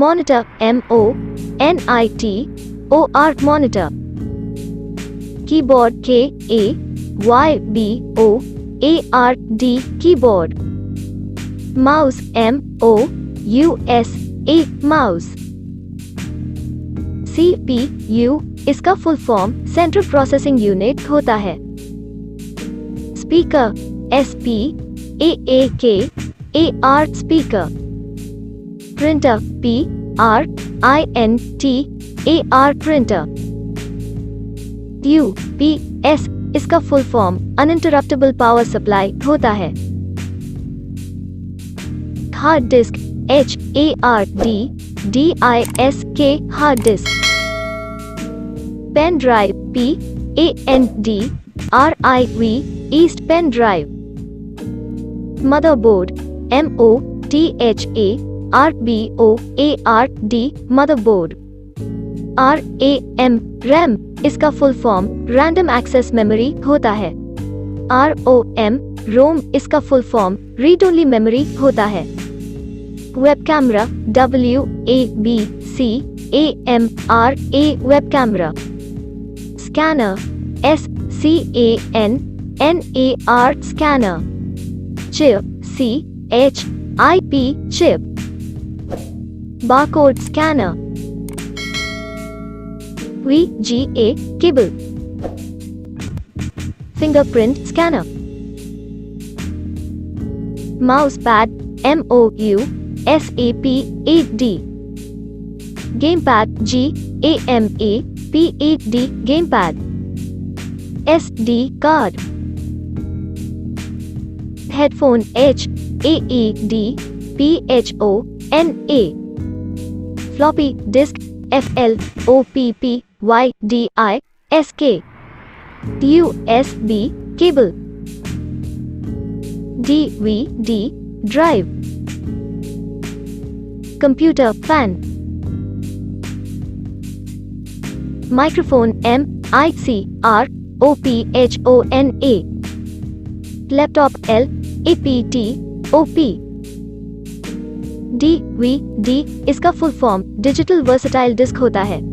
monitor monitor monitor, keyboard keyboard keyboard, mouse mouse mouse, CPU इसका full form central processing unit होता है। Speaker SPEAKER speaker, printer PRINTER printer, UPS इसका full form uninterruptible power supply होता है। Hard disk HARD hard disk, pen drive PANDRIV ईस्ट pen drive, motherboard MOTHARBOARD motherboard, RAM इसका full form random access memory होता है। ROM इसका full form read only memory होता है। Web camera WABCAMRA web camera, scanner SCANNAR scanner, chip CHIP chip, barcode scanner, VGA cable, fingerprint scanner, mouse pad MOUSEPAD, gamepad GAMAPAD gamepad, SD card, headphone HAEDPHONA, floppy disk FLOPPYDISK, USB cable, DVD drive, computer fan, microphone MICROPHONA, laptop LAPTOP, DVD इसका full form digital versatile disk होता है।